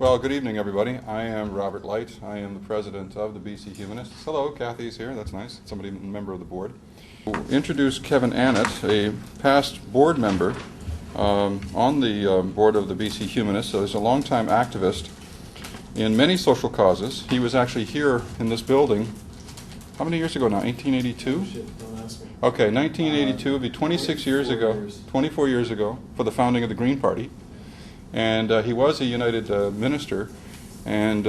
Well, good evening, everybody. I am Robert Light. I am the president of the BC Humanists. Hello, Kathy's here. That's nice. Somebody, a member of the board. We'll introduce Kevin Annette, a past board member on the board of the BC Humanists. So he's a longtime activist in many social causes. He was actually here in this building, how many years ago now? 1882? Don't ask me. Okay, 1982 would be 26 years ago, 24 years ago, for the founding of the Green Party. And he was a United minister and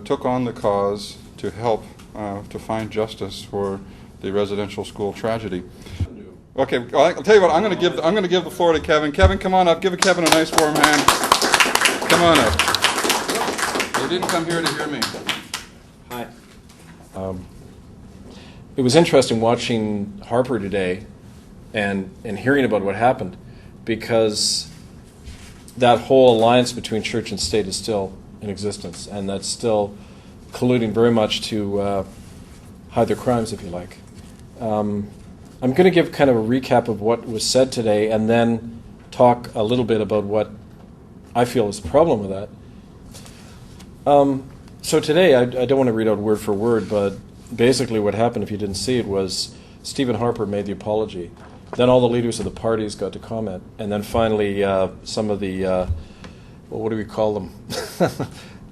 took on the cause to help to find justice for the residential school tragedy. Okay, well, I'll tell you what. I'm going to give the floor to Kevin. Kevin, come on up. Give Kevin a nice warm hand. Come on up. You didn't come here to hear me. Hi. It was interesting watching Harper today and hearing about what happened, because that whole alliance between church and state is still in existence, and that's still colluding very much to hide their crimes, if you like. I'm going to give kind of a recap of what was said today and then talk a little bit about what I feel is the problem with that. So today, I don't want to read out word for word, but basically what happened, if you didn't see it, was Stephen Harper made the apology. Then all the leaders of the parties got to comment, and then finally some of the, what do we call them?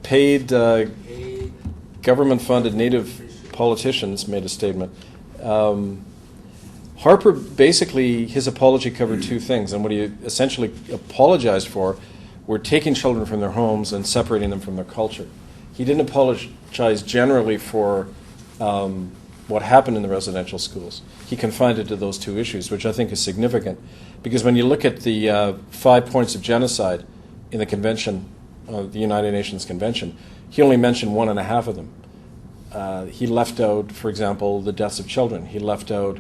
paid government-funded native politicians made a statement. Harper, basically, his apology covered two things, and what he essentially apologized for were taking children from their homes and separating them from their culture. He didn't apologize generally for what happened in the residential schools. He confined it to those two issues, which I think is significant, because when you look at the 5 points of genocide in the convention, the United Nations Convention, he only mentioned 1.5 of them. He left out, for example, the deaths of children. He left out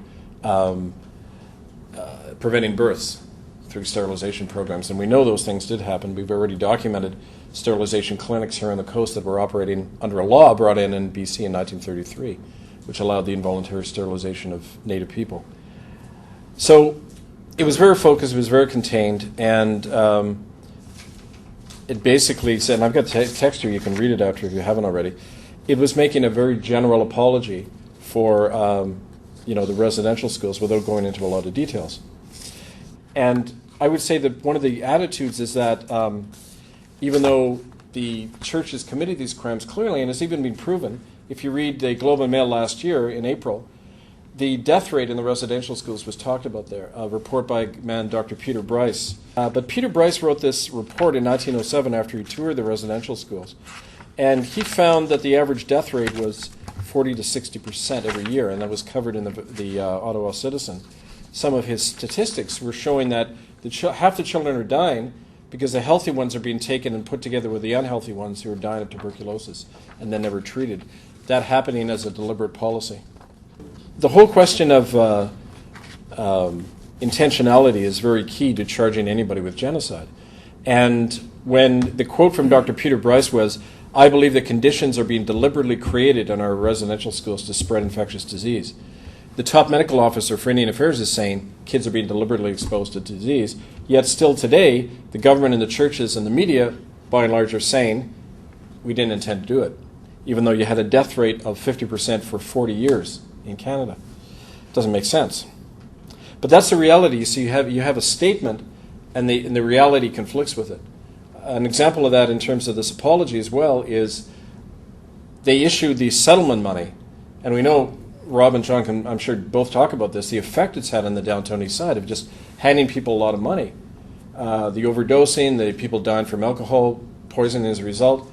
preventing births through sterilization programs, and we know those things did happen. We've already documented sterilization clinics here on the coast that were operating under a law brought in BC in 1933, which allowed the involuntary sterilization of Native people. So it was very focused, it was very contained, and it basically said, and I've got text here, you can read it after if you haven't already, it was making a very general apology for the residential schools without going into a lot of details. And I would say that one of the attitudes is that even though the church has committed these crimes clearly, and it's even been proven, if you read the Globe and Mail last year in April, the death rate in the residential schools was talked about there, a report by a man, Dr. Peter Bryce. But Peter Bryce wrote this report in 1907 after he toured the residential schools. And he found that the average death rate was 40 to 60% every year, and that was covered in the Ottawa Citizen. Some of his statistics were showing that half the children are dying because the healthy ones are being taken and put together with the unhealthy ones who are dying of tuberculosis and then never treated. That happening as a deliberate policy. The whole question of intentionality is very key to charging anybody with genocide. And when the quote from Dr. Peter Bryce was, "I believe that conditions are being deliberately created in our residential schools to spread infectious disease," the top medical officer for Indian Affairs is saying kids are being deliberately exposed to disease, yet still today, the government and the churches and the media, by and large, are saying we didn't intend to do it, even though you had a death rate of 50% for 40 years in Canada. It doesn't make sense. But that's the reality. So you have a statement, and the reality conflicts with it. An example of that in terms of this apology as well is they issued the settlement money, and we know Rob and John can, I'm sure, both talk about this, the effect it's had on the downtown east side of just handing people a lot of money. The overdosing, the people dying from alcohol poisoning as a result.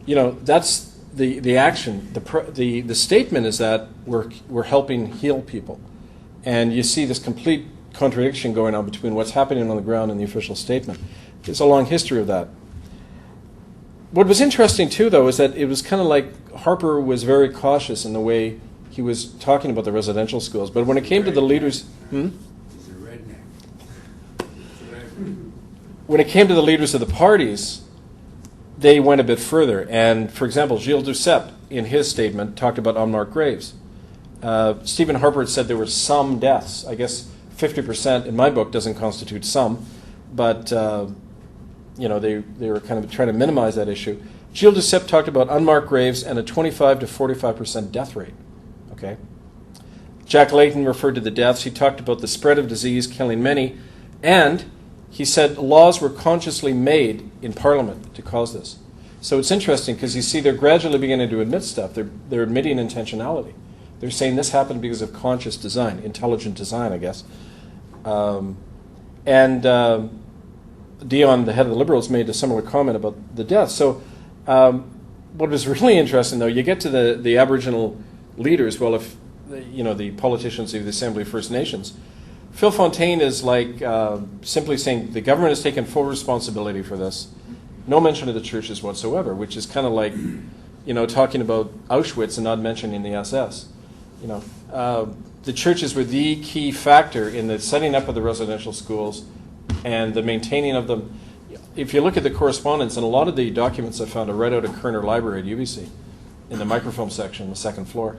That's the action. The statement is that we're helping heal people. And you see this complete contradiction going on between what's happening on the ground and the official statement. There's a long history of that. What was interesting, too, though, is that it was kind of like Harper was very cautious in the way he was talking about the residential schools. But when it came to the leaders... He's a redneck. When it came to the leaders of the parties, they went a bit further. And, for example, Gilles Duceppe, in his statement, talked about unmarked graves. Stephen Harper had said there were some deaths. I guess 50% in my book doesn't constitute some, but they were kind of trying to minimize that issue. Gilles Duceppe talked about unmarked graves and a 25 to 45% death rate. Okay. Jack Layton referred to the deaths. He talked about the spread of disease killing many, and he said laws were consciously made in Parliament to cause this. So it's interesting because you see they're gradually beginning to admit stuff. They're admitting intentionality. They're saying this happened because of conscious design, intelligent design, I guess. Dion, the head of the Liberals, made a similar comment about the death. So what was really interesting, though, you get to the Aboriginal leaders, well, if the politicians of the Assembly of First Nations, Phil Fontaine is like simply saying the government has taken full responsibility for this. No mention of the churches whatsoever, which is kind of like, talking about Auschwitz and not mentioning the SS. The churches were the key factor in the setting up of the residential schools and the maintaining of them. If you look at the correspondence, and a lot of the documents I found are right out of Kerner Library at UBC, in the microfilm section on the second floor.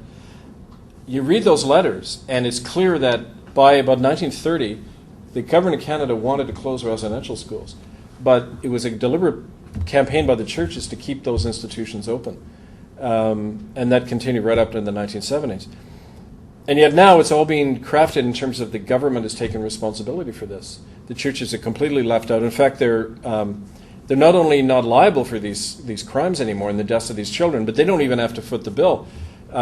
You read those letters, and it's clear that by about 1930, the government of Canada wanted to close residential schools. But it was a deliberate campaign by the churches to keep those institutions open. And that continued right up to the 1970s. And yet now it's all being crafted in terms of the government has taken responsibility for this. The churches are completely left out. In fact, they're not only not liable for these crimes anymore and the deaths of these children, but they don't even have to foot the bill.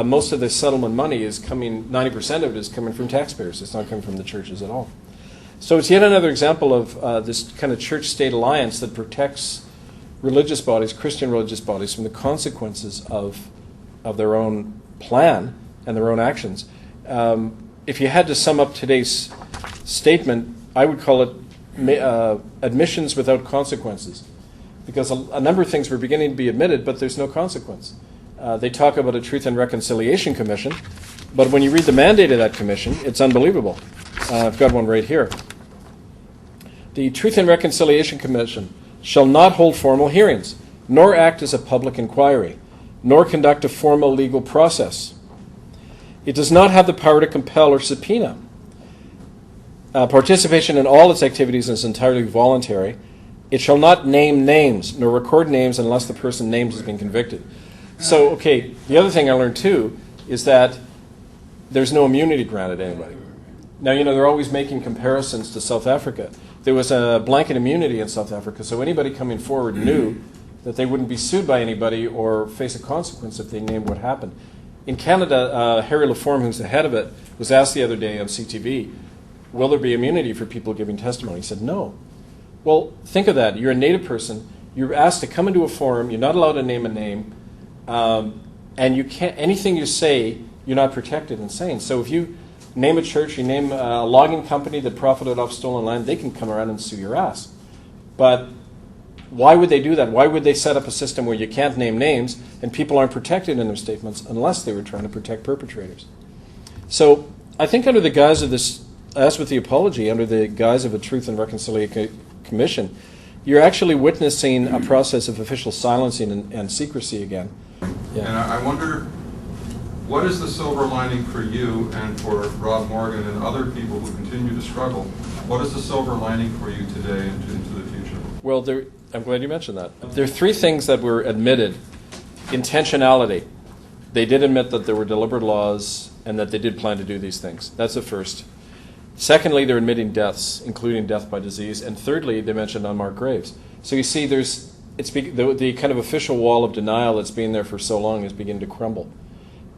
Most of the settlement money is coming, 90% of it is coming from taxpayers. It's not coming from the churches at all. So it's yet another example of this kind of church-state alliance that protects religious bodies, Christian religious bodies, from the consequences of their own plan and their own actions. If you had to sum up today's statement, I would call it admissions without consequences, because a number of things were beginning to be admitted, but there's no consequence. They talk about a Truth and Reconciliation Commission, but when you read the mandate of that commission, it's unbelievable. I've got one right here. The Truth and Reconciliation Commission shall not hold formal hearings, nor act as a public inquiry, nor conduct a formal legal process. It does not have the power to compel or subpoena. Participation in all its activities is entirely voluntary. It shall not name names, nor record names unless the person named has been convicted. So, okay, the other thing I learned too is that there's no immunity granted to anybody. Now, they're always making comparisons to South Africa. There was a blanket immunity in South Africa, so anybody coming forward knew that they wouldn't be sued by anybody or face a consequence if they named what happened. In Canada, Harry Laforme, who's the head of it, was asked the other day on CTV, will there be immunity for people giving testimony? He said, no. Well, think of that. You're a Native person. You're asked to come into a forum. You're not allowed to name a name. And you can't, anything you say, you're not protected and saying. So if you name a church, you name a logging company that profited off stolen land, they can come around and sue your ass. But why would they do that? Why would they set up a system where you can't name names and people aren't protected in their statements unless they were trying to protect perpetrators? So I think under the guise of this, as with the apology, under the guise of a Truth and Reconciliation Commission, you're actually witnessing a process of official silencing and secrecy again. Yeah. And I wonder, what is the silver lining for you and for Rob Morgan and other people who continue to struggle? What is the silver lining for you today and into the future? Well, I'm glad you mentioned that. There are three things that were admitted. Intentionality. They did admit that there were deliberate laws and that they did plan to do these things. That's the first. Secondly, they're admitting deaths, including death by disease. And thirdly, they mentioned unmarked graves. So you see, the kind of official wall of denial that's been there for so long is beginning to crumble.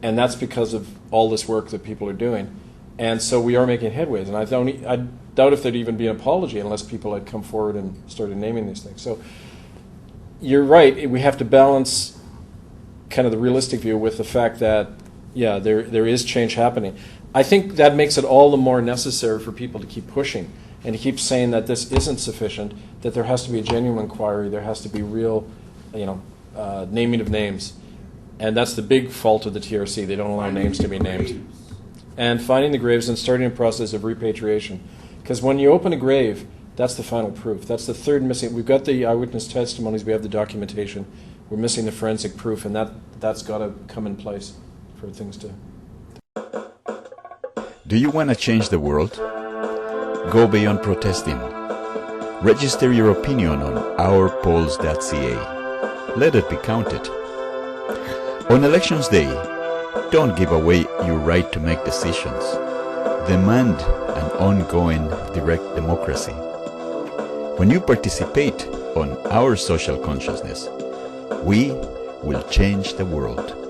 And that's because of all this work that people are doing. And so we are making headways. And I doubt if there'd even be an apology unless people had come forward and started naming these things. So you're right. We have to balance kind of the realistic view with the fact that, yeah, there is change happening. I think that makes it all the more necessary for people to keep pushing and to keep saying that this isn't sufficient, that there has to be a genuine inquiry, there has to be real, naming of names. And that's the big fault of the TRC. They don't allow names to be named. And finding the graves and starting a process of repatriation. Because when you open a grave, that's the final proof. That's the third missing. We've got the eyewitness testimonies, we have the documentation. We're missing the forensic proof, and that's got to come in place for things to... Do you want to change the world? Go beyond protesting. Register your opinion on ourpolls.ca. Let it be counted. On Elections Day, don't give away your right to make decisions. Demand an ongoing direct democracy. When you participate on our social consciousness, we will change the world.